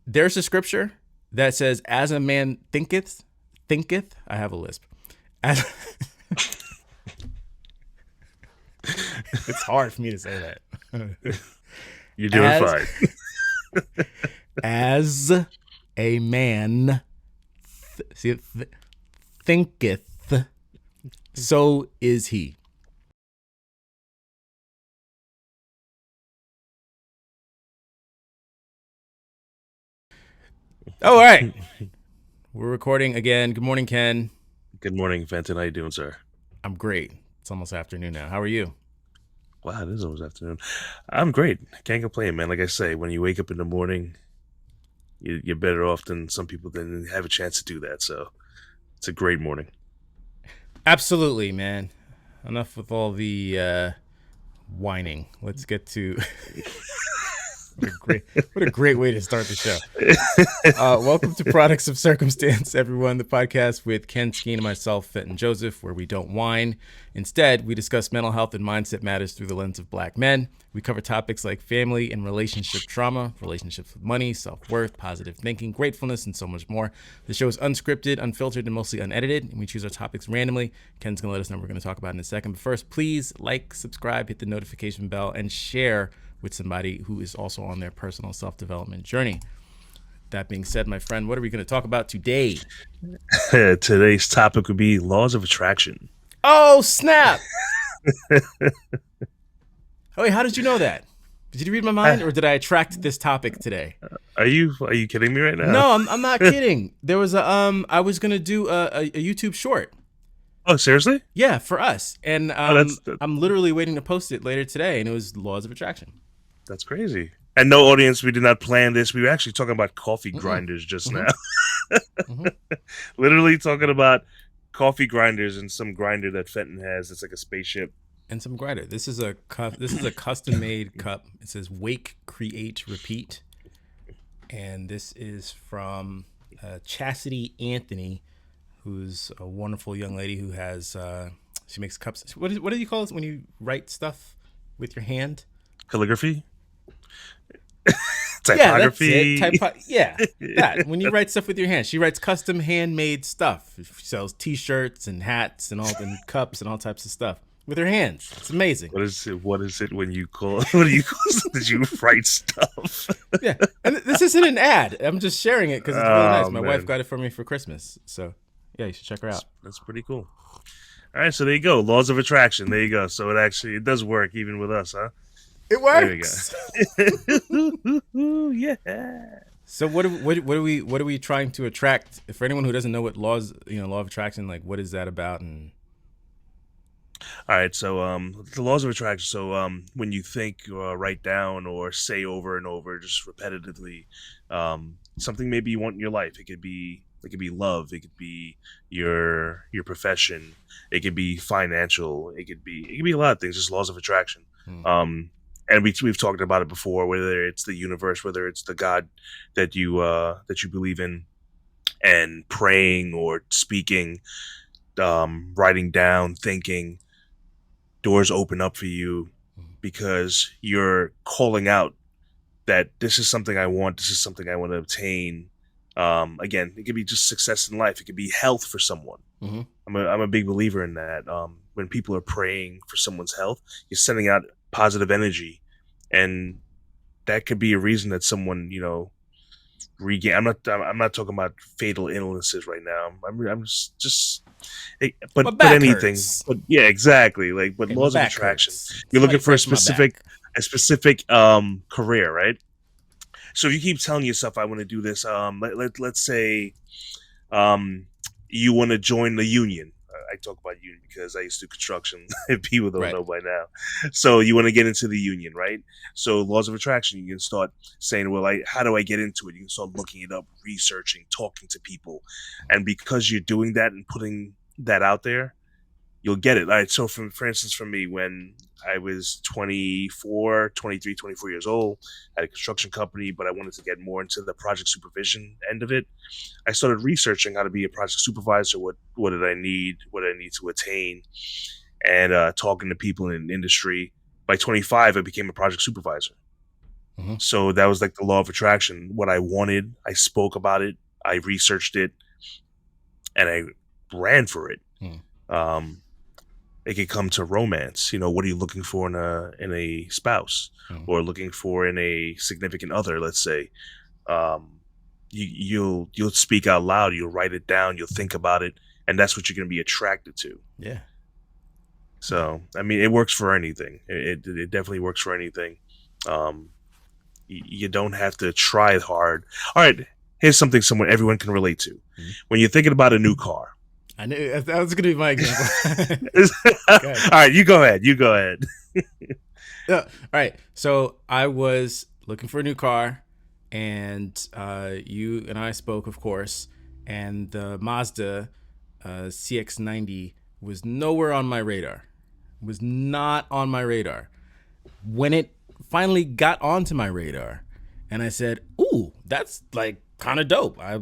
there's a scripture that says, as a man thinketh, I have a lisp. As it's hard for me to say that. You're doing fine. As a man thinketh, so is he. All right. We're recording again. Good morning, Ken. Good morning, Fenton. How you doing, sir? I'm great. It's almost afternoon now. How are you? Wow, it is almost afternoon. I'm great. Can't complain, man. Like I say, when you wake up in the morning, you're better off than some people that have a chance to do that. So it's a great morning. Absolutely, man. Enough with all the whining. Let's get to what a great way to start the show. Welcome to Products of Circumstance, everyone, the podcast with Ken, Skeen, and myself, Fenton Joseph, where we don't whine. Instead, we discuss mental health and mindset matters through the lens of Black men. We cover topics like family and relationship trauma, relationships with money, self-worth, positive thinking, gratefulness, and so much more. The show is unscripted, unfiltered, and mostly unedited, and we choose our topics randomly. Ken's going to let us know what we're going to talk about in a second. But first, please like, subscribe, hit the notification bell, and share with somebody who is also on their personal self-development journey. That being said, my friend, what are we going to talk about today? Today's topic would be laws of attraction. Oh, snap! Oh, wait, how did you know that? Did you read my mind, or did I attract this topic today? Are you kidding me right now? No, I'm not kidding. There was I was going to do a YouTube short. Oh, seriously? Yeah, for us. And I'm literally waiting to post it later today, and it was laws of attraction. That's crazy. And no audience, we did not plan this. We were actually talking about coffee grinders just now. Literally talking about coffee grinders and some grinder that Fenton has. It's like a spaceship. And some grinder. This is a custom made cup. It says Wake, Create, Repeat. And this is from Chastity Anthony, who's a wonderful young lady who has she makes cups. What do you call it when you write stuff with your hand? Calligraphy? Typography. Yeah, that. When you write stuff with your hand, she writes custom handmade stuff. She sells T-shirts and hats and cups and all types of stuff with her hands. It's amazing. What is it when you call? What do you call? Did you write stuff? Yeah, and this isn't an ad. I'm just sharing it because it's really nice. My wife got it for me for Christmas, so yeah, you should check her out. That's pretty cool. All right, so there you go. Laws of attraction. There you go. So it does work even with us, huh? It works. There we go. Yeah. So what are we trying to attract? For anyone who doesn't know what law of attraction, like what is that about? And all right, so the laws of attraction. So when you think, write down, or say over and over, just repetitively, something maybe you want in your life. It could be love. It could be your profession. It could be financial. It could be a lot of things. Just laws of attraction. And we've talked about it before, whether it's the universe, whether it's the God that you believe in, and praying or speaking, writing down, thinking, doors open up for you because you're calling out that this is something I want, this is something I want to obtain. Again, it could be just success in life. It could be health for someone. I'm a big believer in that. When people are praying for someone's health, you're sending out positive energy, and that could be a reason that someone, regain. I'm not talking about fatal illnesses right now. I'm just but anything. Hurts. But yeah, exactly. Like, but laws of attraction. You're looking for a specific career, right? So if you keep telling yourself, I want to do this, let's say you want to join the union. I talk about union because I used to do construction. If people don't know by now. So you want to get into the union, right? So laws of attraction, you can start saying, well, how do I get into it? You can start looking it up, researching, talking to people. And because you're doing that and putting that out there, you'll get it. All right. So for instance, for me, when I was 24 years old, I had a construction company, but I wanted to get more into the project supervision end of it. I started researching how to be a project supervisor. What did I need? What did I need to attain? And talking to people in the industry. By 25, I became a project supervisor. Mm-hmm. So that was like the law of attraction. What I wanted, I spoke about it, I researched it, and I ran for it. Um, it could come to romance. What are you looking for in a spouse, Mm-hmm. or looking for in a significant other? Let's say, you'll speak out loud, you'll write it down, you'll think about it, and that's what you're going to be attracted to. Yeah. So, I mean, it works for anything. It definitely works for anything. You don't have to try hard. All right, here's something everyone can relate to. Mm-hmm. When you're thinking about a new car. I knew that was going to be my example. All right, you go ahead. All right. So I was looking for a new car, and you and I spoke, of course, and the Mazda CX-90 was nowhere on my radar. It was not on my radar. When it finally got onto my radar, and I said, "Ooh, that's like kind of dope. I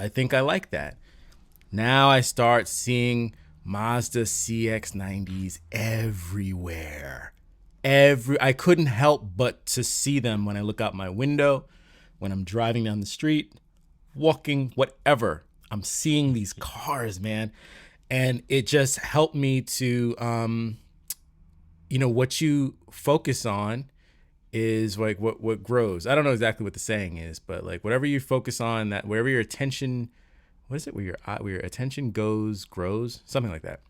think I like that." Now I start seeing Mazda CX-90s everywhere. I couldn't help but to see them when I look out my window, when I'm driving down the street, walking, whatever. I'm seeing these cars, man. And it just helped me to, what you focus on is like what grows. I don't know exactly what the saying is, but like whatever you focus on, that wherever your attention, what is it? Where your attention grows, something like that.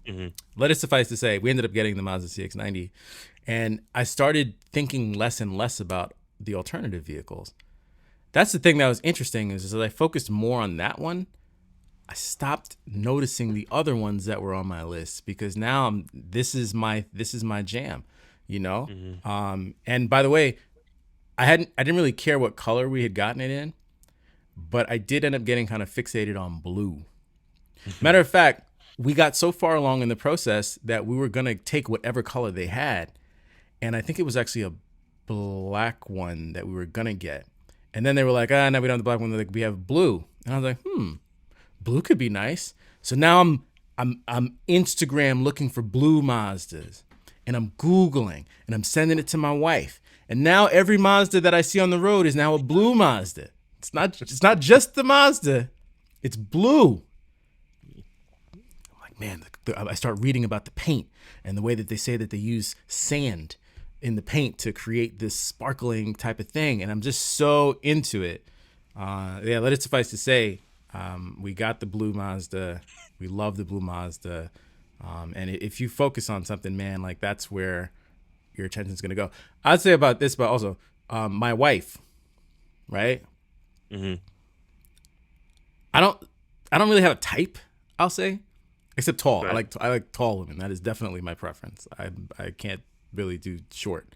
Mm-hmm. Let it suffice to say, we ended up getting the Mazda CX-90, and I started thinking less and less about the alternative vehicles. That's the thing that was interesting is as I focused more on that one, I stopped noticing the other ones that were on my list because now this is my jam, Mm-hmm. And by the way, I didn't really care what color we had gotten it in, but I did end up getting kind of fixated on blue. Matter of fact, we got so far along in the process that we were going to take whatever color they had. And I think it was actually a black one that we were going to get. And then they were like, no, we don't have the black one. Like, we have blue. And I was like, blue could be nice. So now I'm Instagram looking for blue Mazdas. And I'm Googling and I'm sending it to my wife. And now every Mazda that I see on the road is now a blue Mazda. It's not just the Mazda. It's blue. Man, I start reading about the paint and the way that they say that they use sand in the paint to create this sparkling type of thing. And I'm just so into it. Let it suffice to say, we got the blue Mazda. We love the blue Mazda. And if you focus on something, man, like that's where your attention's going to go. I'd say about this, but also my wife, right? Mm-hmm. I don't really have a type, I'll say. Except tall. Right. I like tall women. That is definitely my preference. I can't really do short.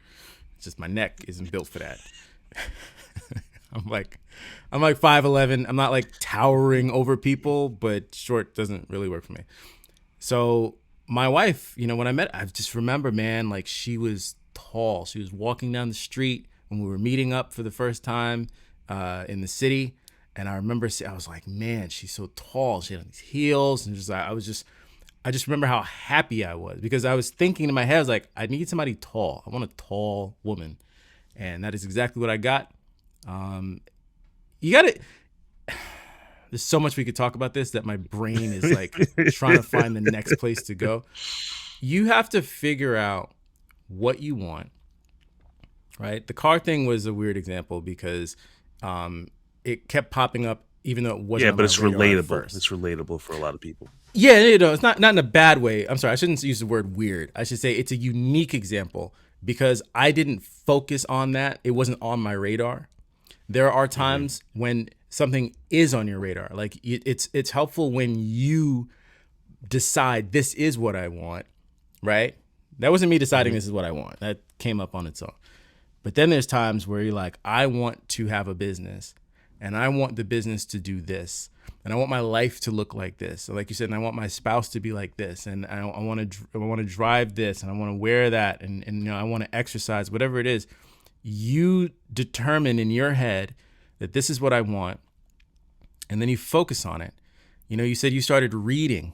It's just my neck isn't built for that. I'm like 5'11". I'm not like towering over people, but short doesn't really work for me. So my wife, when I met, I just remember, man, like she was tall. She was walking down the street when we were meeting up for the first time in the city. And I remember, I was like, man, she's so tall. She had these heels, and I just remember how happy I was because I was thinking in my head, I was like, I need somebody tall. I want a tall woman, and that is exactly what I got. You got it. There's so much we could talk about this that my brain is like trying to find the next place to go. You have to figure out what you want, right? The car thing was a weird example because it kept popping up even though it wasn't. Yeah, but it's relatable. First. It's relatable for a lot of people. Yeah, it's not in a bad way. I'm sorry, I shouldn't use the word weird. I should say it's a unique example because I didn't focus on that. It wasn't on my radar. There are times when something is on your radar. Like it's helpful when you decide this is what I want, right? That wasn't me deciding this is what I want. That came up on its own. But then there's times where you're like, I want to have a business and I want the business to do this. And I want my life to look like this. So like you said, and I want my spouse to be like this. And I want to drive this and I want to wear that. And I want to exercise, whatever it is. You determine in your head that this is what I want. And then you focus on it. You said you started reading.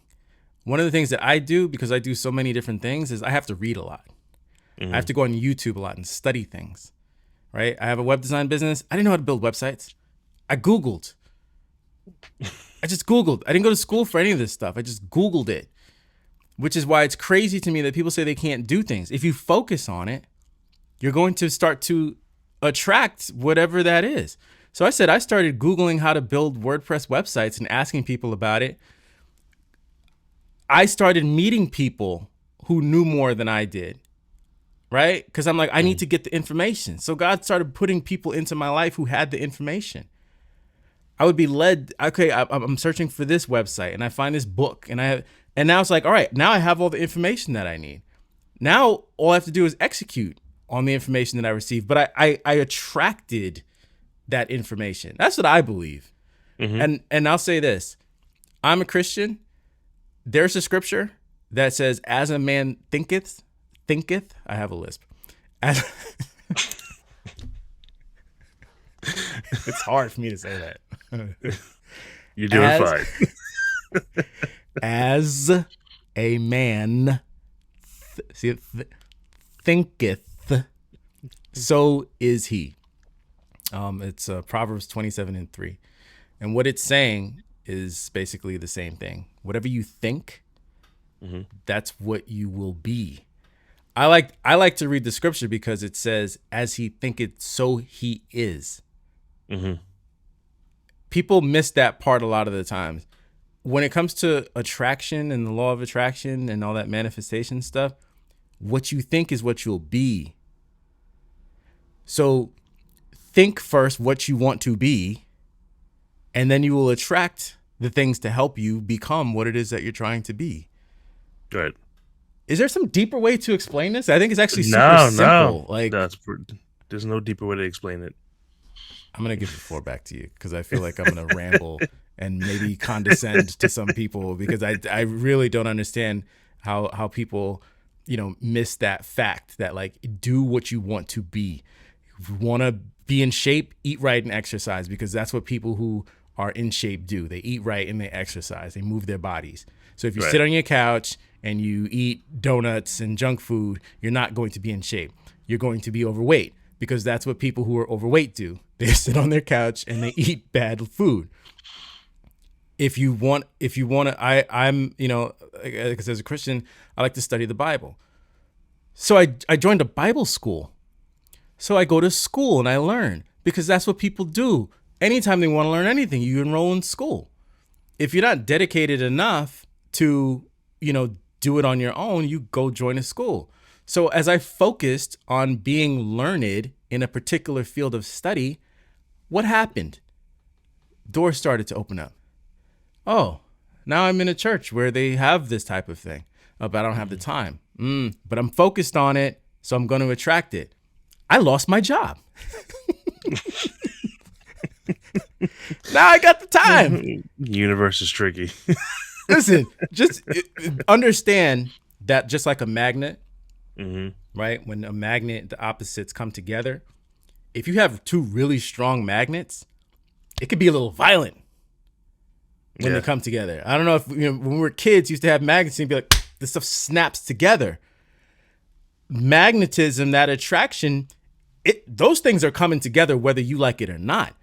One of the things that I do, because I do so many different things, is I have to read a lot. I have to go on YouTube a lot and study things. right? I have a web design business. I didn't know how to build websites. I Googled. I just Googled. I didn't go to school for any of this stuff. I just Googled it, which is why it's crazy to me that people say they can't do things. If you focus on it, you're going to start to attract whatever that is. So I said I started Googling how to build WordPress websites and asking people about it. I started meeting people who knew more than I did, right? Because I'm like, I need to get the information. So God started putting people into my life who had the information. I would be led, okay, I'm searching for this website and I find this book and now it's like, all right, now I have all the information that I need. Now all I have to do is execute on the information that I received. But I attracted that information. That's what I believe. And I'll say this. I'm a Christian. There's a scripture that says, as a man thinketh, I have a lisp. As it's hard for me to say that. You're doing fine. As a man thinketh, so is he. It's Proverbs 27:3. And what it's saying is basically the same thing. Whatever you think, that's what you will be. I like to read the scripture because it says, as he thinketh, so he is. People miss that part a lot of the times. When it comes to attraction and the law of attraction and all that manifestation stuff, what you think is what you'll be. So think first what you want to be, and then you will attract the things to help you become what it is that you're trying to be. Right. Is there some deeper way to explain this? I think it's actually super simple. Like, there's no deeper way to explain it. I'm going to give the floor back to you because I feel like I'm going to ramble and maybe condescend to some people because I really don't understand how people, miss that fact that, like, do what you want to be. If you want to be in shape, eat right and exercise, because that's what people who are in shape do. They eat right and they exercise. They move their bodies. So if you sit on your couch and you eat donuts and junk food, you're not going to be in shape. You're going to be overweight because that's what people who are overweight do. They sit on their couch and they eat bad food. If you want to, I'm, because as a Christian, I like to study the Bible. So I joined a Bible school. So I go to school and I learn because that's what people do. Anytime they want to learn anything, you enroll in school. If you're not dedicated enough to, do it on your own, you go join a school. So as I focused on being learned in a particular field of study, what happened? Doors started to open up. Oh, now I'm in a church where they have this type of thing, but I don't have the time. But I'm focused on it, so I'm going to attract it. I lost my job. Now I got the time. Universe is tricky. Listen, just understand that just like a magnet, right? When a magnet, the opposites come together. If you have two really strong magnets, it could be a little violent when they come together. I don't know if, when we were kids, used to have magnets and be like, this stuff snaps together. Magnetism, that attraction, those things are coming together whether you like it or not.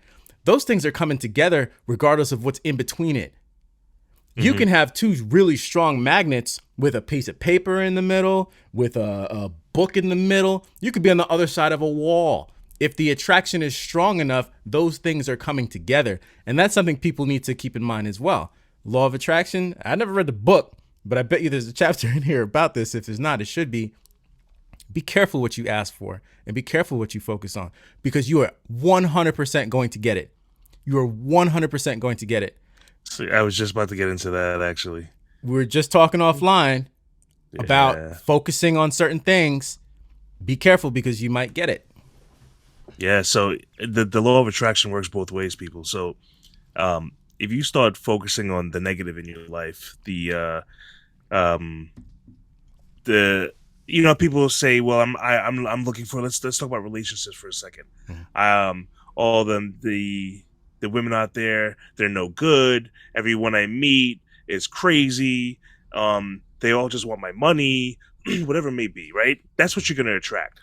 Those things are coming together regardless of what's in between it. You can have two really strong magnets with a piece of paper in the middle, with a book in the middle. You could be on the other side of a wall. If the attraction is strong enough, those things are coming together. And that's something people need to keep in mind as well. Law of attraction. I never read the book, but I bet you there's a chapter in here about this. If there's not, it should be. Be careful what you ask for and be careful what you focus on because you are 100% going to get it. You are 100% going to get it. See, I was just about to get into that, actually. We were just talking offline about focusing on certain things. Be careful because you might get it. Yeah, so the law of attraction works both ways, people. So if you start focusing on the negative in your life, people say, well, I'm looking for, let's talk about relationships for a second. All the women out there, they're no good. Everyone I meet is crazy. They all just want my money, whatever it may be, right? That's what you're going to attract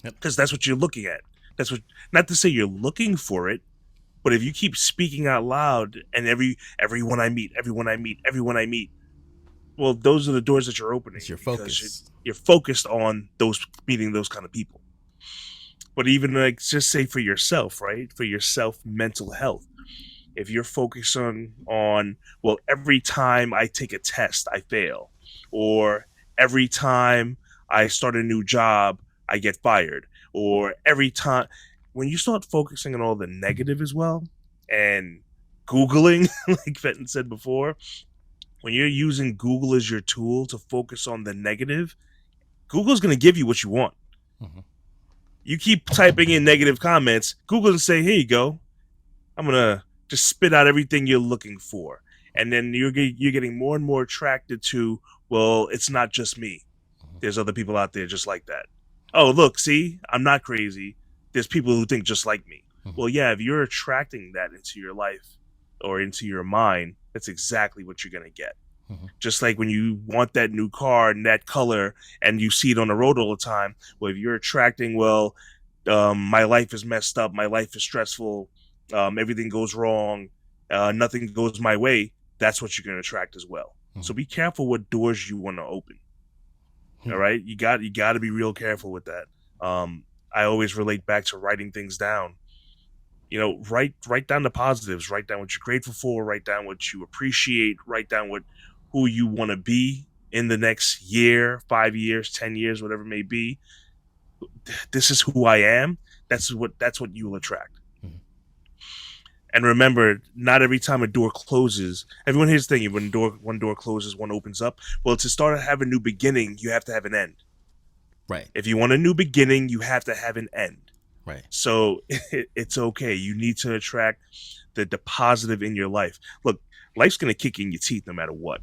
because that's what you're looking at. That's what, not to say you're looking for it, but if you keep speaking out loud and everyone I meet, everyone I meet, well, those are the doors that you're It's opening your because focus. you're focused on those meeting those kind of people. But even like just say for yourself, right? For yourself, mental health. If you're focused on well, every time I take a test, I fail, or every time I start a new job, I get fired, or every time when you start focusing on all the negative as well, and Googling, like Fenton said before, when you're using Google as your tool to focus on the negative, Google's going to give you what you want. Mhm. You keep typing in negative comments, Google will say, here you go. I'm going to just spit out everything you're looking for. And then you're getting more and more attracted to, well, it's not just me. There's other people out there just like that. Oh, look, see, I'm not crazy. There's people who think just like me. Mhm. Well, yeah, if you're attracting that into your life or into your mind, that's exactly what you're going to get. Mhm. Just like when you want that new car and that color and you see it on the road all the time, well, if you're attracting, well, my life is messed up, my life is stressful, everything goes wrong, nothing goes my way, that's what you're going to attract as well. Mhm. So be careful what doors you want to open. All right, you got to be real careful with that. I always relate back to writing things down. You know, write down the positives, write down what you're grateful for, write down what you appreciate, write down who you want to be in the next year, 5 years, 10 years, whatever it may be. This is who I am. That's what you will attract. Mhm. And remember, not every time a door closes, everyone here's the thing, when one door closes, one opens up. Well, to start to have a new beginning, you have to have an end. Right. If you want a new beginning, you have to have an end. Right. So it's okay. You need to attract the positive in your life. Look, life's going to kick you in your teeth no matter what.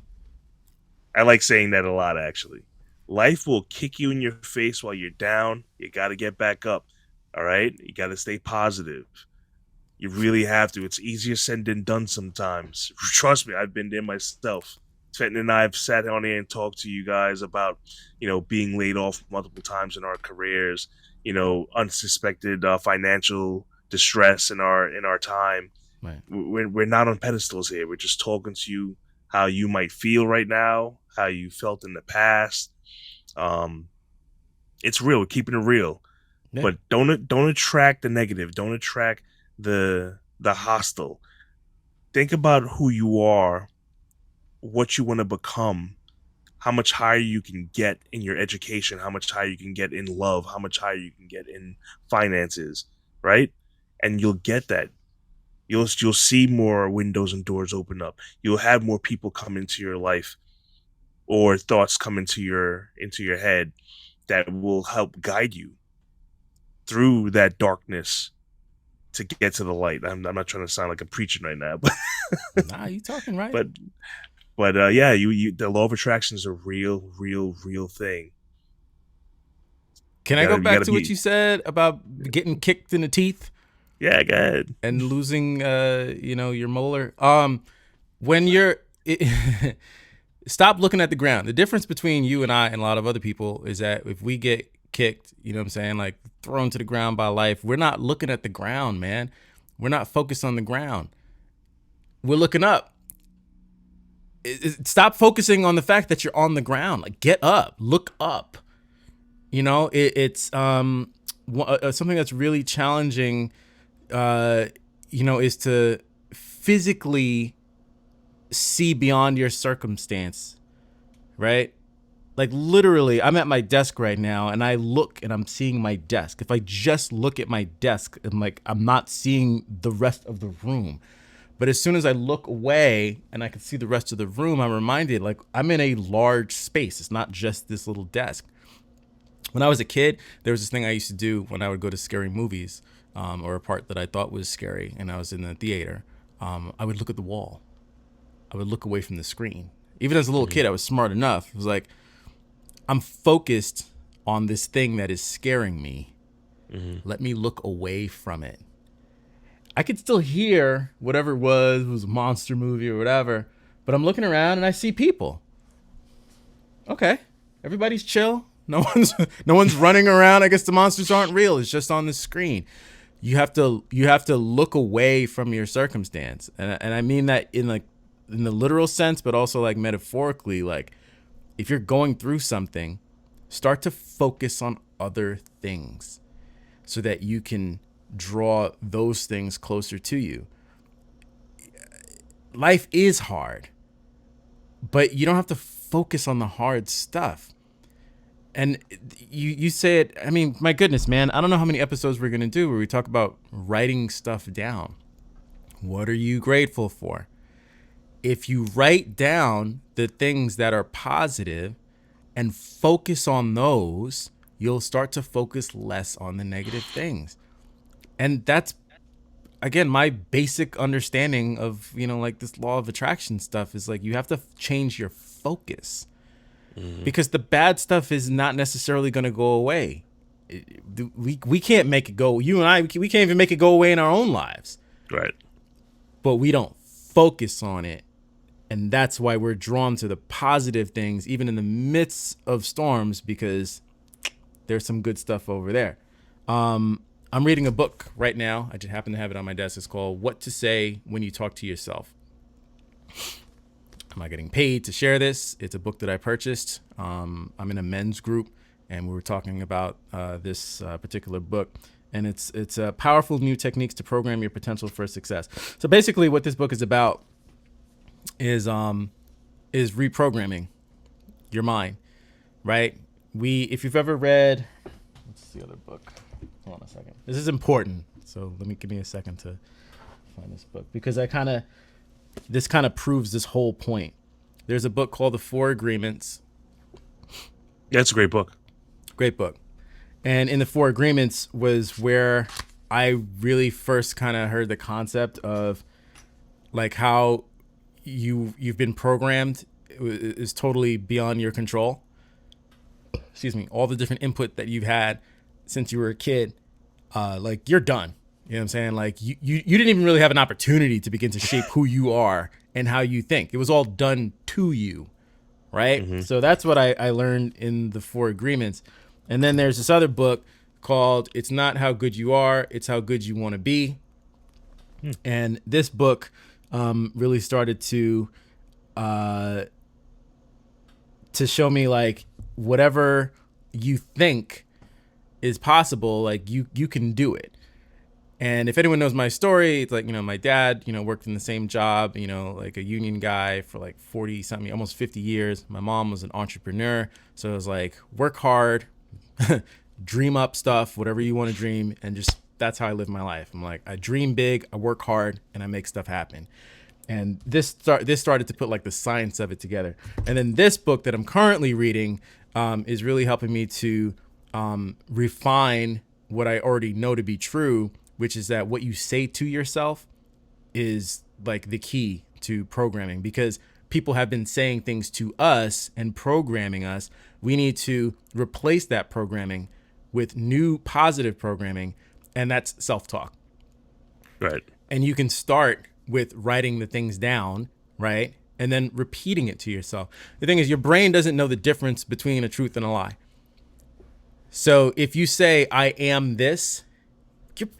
I like saying that a lot, actually. Life will kick you in your face while you're down. You got to get back up. All right? You got to stay positive. You really have to. It's easier said than done sometimes. Trust me, I've been there myself. Fenton and I have sat on here and talked to you guys about, being laid off multiple times in our careers, unsuspected financial distress in our time. Right. We're not on pedestals here. We're just talking to you how you might feel right now, how you felt in the past. It's real. We're keeping it real. Yeah. But don't attract the negative. Don't attract the hostile. Think about who you are, what you want to become, how much higher you can get in your education, how much higher you can get in love, how much higher you can get in finances, right? And you'll get that. You'll see more windows and doors open up. You'll have more people come into your life or thoughts come into your head that will help guide you through that darkness to get to the light. I'm not trying to sound like I'm preaching right now, but Nah, you talking right. But yeah, you the law of attraction is a real thing. Can I go back to what you said about getting kicked in the teeth? Yeah, go ahead. And losing, your molar. When you're, stop looking at the ground. The difference between you and I and a lot of other people is that if we get kicked, you know what I'm saying, like thrown to the ground by life, we're not looking at the ground, man. We're not focused on the ground. We're looking up. Stop focusing on the fact that you're on the ground. Like, get up, look up. It's something that's really challenging. Is to physically see beyond your circumstance, right? Like literally, I'm at my desk right now and I look and I'm seeing my desk. If I just look at my desk, I'm not seeing the rest of the room. But as soon as I look away and I can see the rest of the room, I'm reminded like I'm in a large space. It's not just this little desk. When I was a kid, there was this thing I used to do when I would go to scary movies, or a part that I thought was scary and I was in the theater. I would look at the wall. I would look away from the screen. Even as a little kid, I was smart enough. It was like, I'm focused on this thing that is scaring me. Mm-hmm. Let me look away from it. I could still hear whatever it was a monster movie or whatever, but I'm looking around and I see people. Okay, everybody's chill. No one's running around. I guess the monsters aren't real. It's just on the screen. You have to look away from your circumstance, and I mean that in the literal sense, but also like metaphorically. Like, if you're going through something, start to focus on other things so that you can draw those things closer to you. Life is hard, but you don't have to focus on the hard stuff. And you say it, I mean, my goodness, man, I don't know how many episodes we're going to do where we talk about writing stuff down. What are you grateful for? If you write down the things that are positive and focus on those, you'll start to focus less on the negative things. And that's, again, my basic understanding of, like this law of attraction stuff is like, you have to change your focus. Because the bad stuff is not necessarily going to go away. We can't make it go. You and I, we can't even make it go away in our own lives. Right. But we don't focus on it. And that's why we're drawn to the positive things, even in the midst of storms, because there's some good stuff over there. I'm reading a book right now. I just happen to have it on my desk. It's called What to Say When You Talk to Yourself. I'm not getting paid to share this. It's a book that I purchased. I'm in a men's group, and we were talking about this particular book. And it's powerful new techniques to program your potential for success. So basically, what this book is about is reprogramming your mind, right? If you've ever read, what's the other book? Hold on a second. This is important. So give me a second to find this book, because this kind of proves this whole point. There's a book called The 4 Agreements. Yeah, it's a great book. Great book. And in The 4 Agreements was where I really first kind of heard the concept of like how you've been programmed is totally beyond your control. Excuse me. All the different input that you've had since you were a kid, like you're done. You know what I'm saying? Like you didn't even really have an opportunity to begin to shape who you are and how you think. It was all done to you, right? Mm-hmm. So that's what I learned in The 4 Agreements. And then there's this other book called It's Not How Good You Are, It's How Good You Want to Be. And this book really started to show me like whatever you think is possible, like you can do it. And if anyone knows my story, it's like, my dad, worked in the same job, like a union guy for like 40 something, almost 50 years. My mom was an entrepreneur. So it was like, work hard, dream up stuff, whatever you want to dream. And just, that's how I live my life. I'm like, I dream big, I work hard, and I make stuff happen. And this started to put like the science of it together. And then this book that I'm currently reading is really helping me to refine what I already know to be true, which is that what you say to yourself is like the key to programming, because people have been saying things to us and programming us. We need to replace that programming with new positive programming, and that's self-talk. Right. And you can start with writing the things down, right? And then repeating it to yourself. The thing is, your brain doesn't know the difference between a truth and a lie. So if you say, I am this,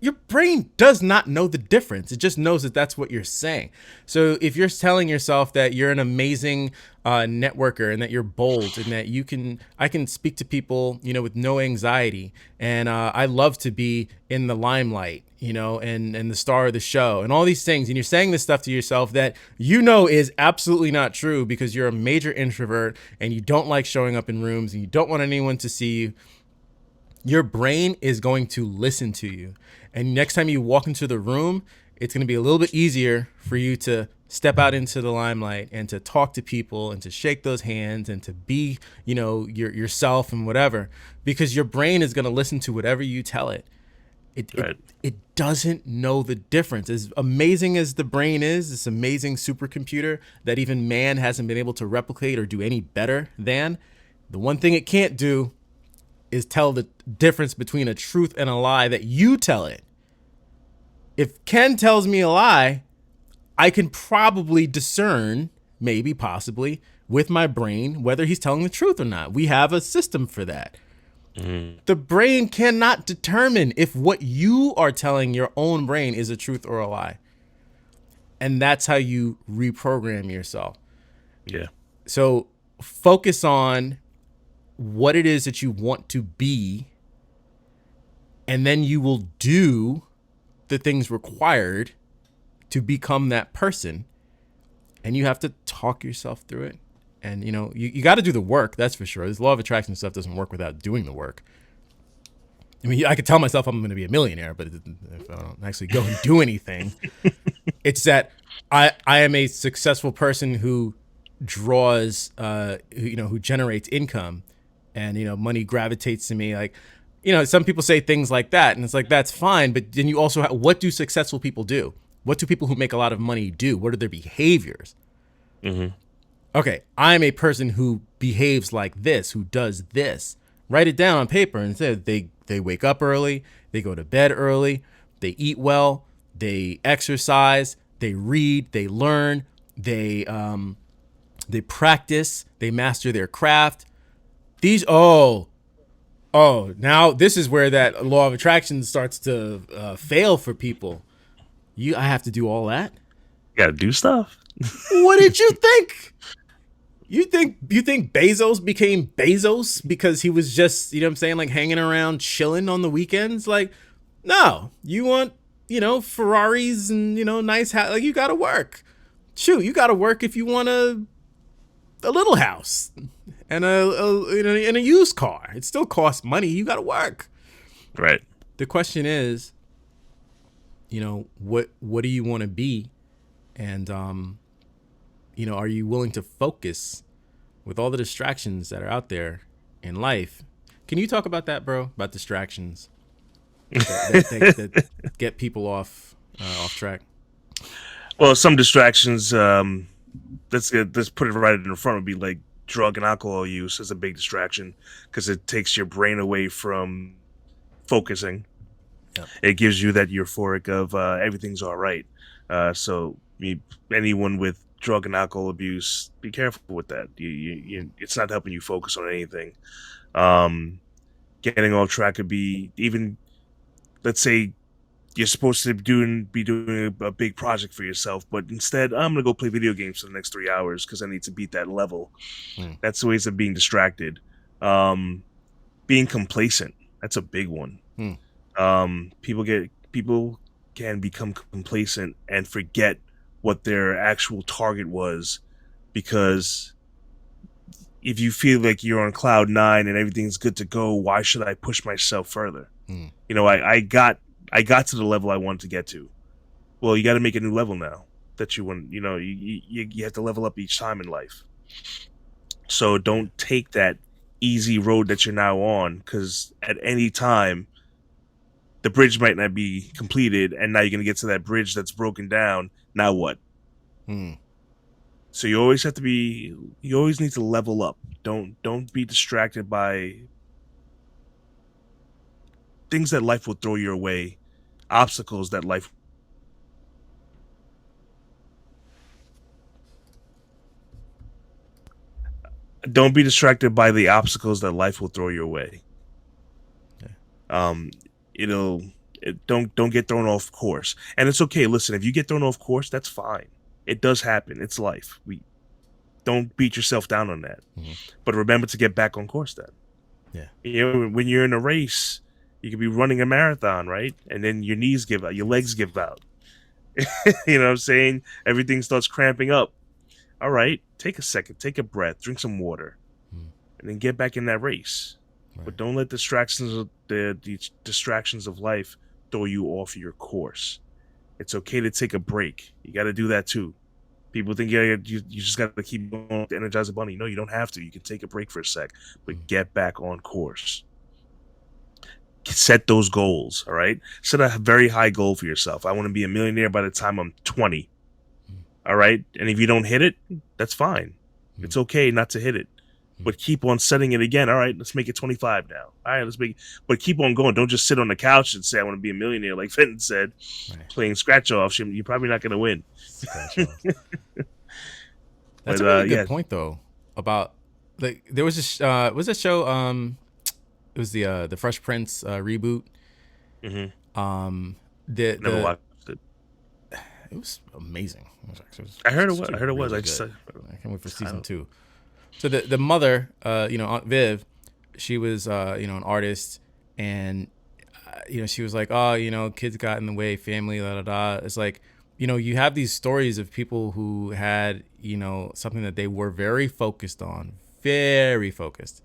your brain does not know the difference. It just knows that that's what you're saying. So if you're telling yourself that you're an amazing networker and that you're bold and that I can speak to people, with no anxiety, and I love to be in the limelight, and the star of the show and all these things, and you're saying this stuff to yourself that is absolutely not true because you're a major introvert and you don't like showing up in rooms and you don't want anyone to see you. Your brain is going to listen to you. And next time you walk into the room, it's going to be a little bit easier for you to step out into the limelight and to talk to people and to shake those hands and to be, yourself and whatever, because your brain is going to listen to whatever you tell it. It doesn't know the difference. As amazing as the brain is, this amazing supercomputer that even man hasn't been able to replicate or do any better than, the one thing it can't do is tell the difference between a truth and a lie that you tell it. If Ken tells me a lie, I can probably discern, maybe, possibly, with my brain whether he's telling the truth or not. We have a system for that. The brain cannot determine if what you are telling your own brain is a truth or a lie. And that's how you reprogram yourself. Yeah. So focus on what it is that you want to be, and then you will do the things required to become that person. And you have to talk yourself through it. And, you know, you got to do the work. That's for sure. This law of attraction stuff doesn't work without doing the work. I mean, I could tell myself I'm going to be a millionaire, but if I don't actually go and do anything, it's that I am a successful person who draws, who generates income, and, you know, money gravitates to me. Like, you know, some people say things like that, and it's like, that's fine. But then you also have, what do successful people do? What do people who make a lot of money do? What are their behaviors? Mm-hmm. Okay, I'm a person who behaves like this, who does this. Write it down on paper and say they wake up early, they go to bed early, they eat well, they exercise, they read, they learn, they practice, they master their craft. Now this is where that law of attraction starts to fail for people. I have to do all that? You gotta do stuff. What did you think? You think Bezos became Bezos because he was just, you know what I'm saying, like hanging around chilling on the weekends? Like, no, you want, you know, Ferraris and, you know, nice house. Like, you got to work. Shoot, you got to work if you want a little house and a used car. It still costs money. You got to work. Right. The question is, you know, what do you want to be? And, you know, are you willing to focus with all the distractions that are out there in life? Can you talk about that, bro? About distractions that get people off track? Well, some distractions, let's put it right in the front, would be like drug and alcohol use is a big distraction because it takes your brain away from focusing. Yep. It gives you that euphoric of everything's all right. So anyone with drug and alcohol abuse, be careful with that. It's not helping you focus on anything. Getting off track could be even, let's say you're supposed to be doing a big project for yourself, but instead I'm going to go play video games for the next 3 hours because I need to beat that level. That's the ways of being distracted. Being complacent, that's a big one. People can become complacent and forget what their actual target was, because if you feel like you're on cloud 9 and everything's good to go, why should I push myself further? You know, I got to the level I wanted to get to. Well, you got to make a new level now that you want. You know, you have to level up each time in life. So don't take that easy road that you're now on, because at any time the bridge might not be completed, and now you're gonna get to that bridge that's broken down. Now what? So you always need to level up. Don't be distracted by things that life will throw your way, obstacles that life. Don't be distracted by the obstacles that life will throw your way. Okay. Don't get thrown off course. And it's okay. Listen, if you get thrown off course, that's fine. It does happen. It's life. Don't beat yourself down on that. But remember to get back on course then. Yeah. You know, when you're in a race, you could be running a marathon, right? And then your knees give out, your legs give out. You know what I'm saying? Everything starts cramping up. All right, take a second, take a breath, drink some water, and then get back in that race. Right. But don't let the distractions of life throw you off your course. It's okay to take a break. You got to do that too. People think you just got to keep going to Energize the Bunny. No, you don't have to. You can take a break for a sec, but get back on course. Set those goals, all right? Set a very high goal for yourself. I want to be a millionaire by the time I'm 20, all right? And if you don't hit it, that's fine. It's okay not to hit it. But keep on setting it again. All right, let's make it 25 now. All right, but keep on going. Don't just sit on the couch and say, I want to be a millionaire, like Fenton said, playing scratch-offs. You're probably not going to win. That's a really good point, though. about like there was was a show it was the Fresh Prince reboot. Mm-hmm. Never The watched it. It was amazing. I heard it was. I heard it was. Really I just good. I can't wait for season don't- 2. So the mother, Aunt Viv, she was an artist, and she was like, oh, kids got in the way, family, da da da. It's like, you have these stories of people who had, something that they were very focused on, very focused,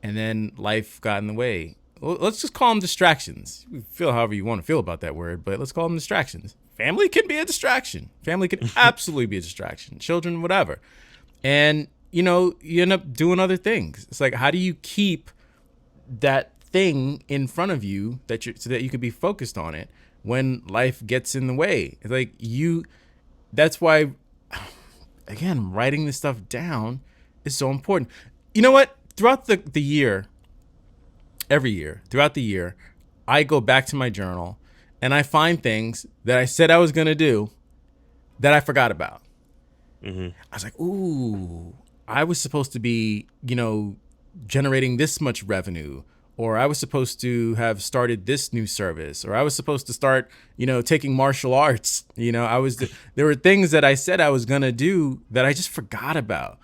and then life got in the way. Well, let's just call them distractions. You feel however you want to feel about that word, but let's call them distractions. Family can be a distraction. Family can absolutely be a distraction. Children, whatever. And, you end up doing other things. It's like, how do you keep that thing in front of you so that you can be focused on it when life gets in the way? It's like that's why, again, writing this stuff down is so important. You know what? Throughout the year, every year, throughout the year, I go back to my journal and I find things that I said I was going to do that I forgot about. Mm-hmm. I was like, ooh, I was supposed to be, generating this much revenue, or I was supposed to have started this new service, or I was supposed to start, taking martial arts. There were things that I said I was going to do that I just forgot about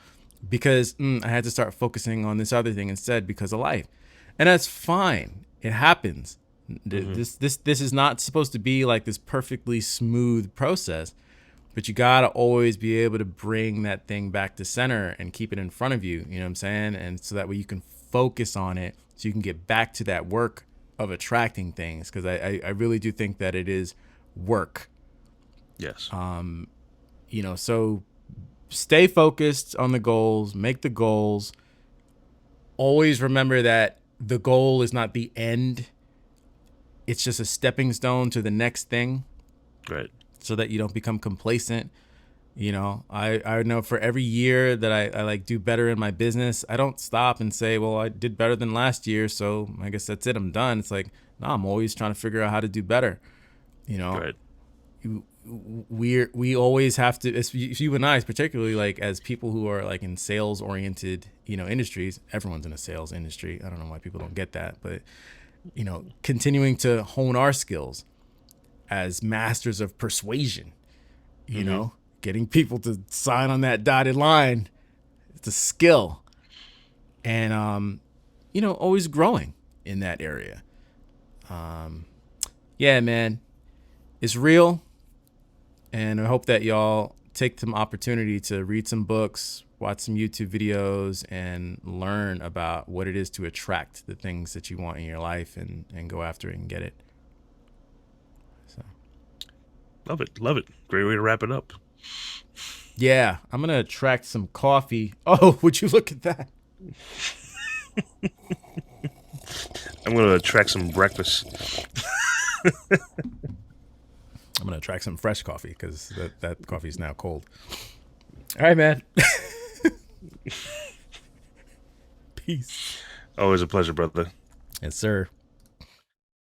because I had to start focusing on this other thing instead because of life. And that's fine. It happens. Mm-hmm. This is not supposed to be like this perfectly smooth process, but you got to always be able to bring that thing back to center and keep it in front of you. You know what I'm saying? And so that way you can focus on it so you can get back to that work of attracting things. Because I really do think that it is work. Yes. So stay focused on the goals, make the goals. Always remember that the goal is not the end. It's just a stepping stone to the next thing. Right. So that you don't become complacent. I know for every year that I like do better in my business, I don't stop and say, well, I did better than last year, so I guess that's it, I'm done. It's like, no, I'm always trying to figure out how to do better. Right. We always have to, it's you and I, particularly like as people who are like in sales oriented, industries. Everyone's in a sales industry. I don't know why people don't get that, but continuing to hone our skills as masters of persuasion, getting people to sign on that dotted line. It's a skill. And, always growing in that area. Yeah, man, it's real. And I hope that y'all take some opportunity to read some books, watch some YouTube videos, and learn about what it is to attract the things that you want in your life and go after it and get it. So, Love it. Great way to wrap it up. yeah, I'm going to attract some coffee. Oh, would you look at that? I'm going to attract some breakfast. I'm going to attract some fresh coffee because that coffee is now cold. All right, man. Peace. Always a pleasure, brother. Yes, sir.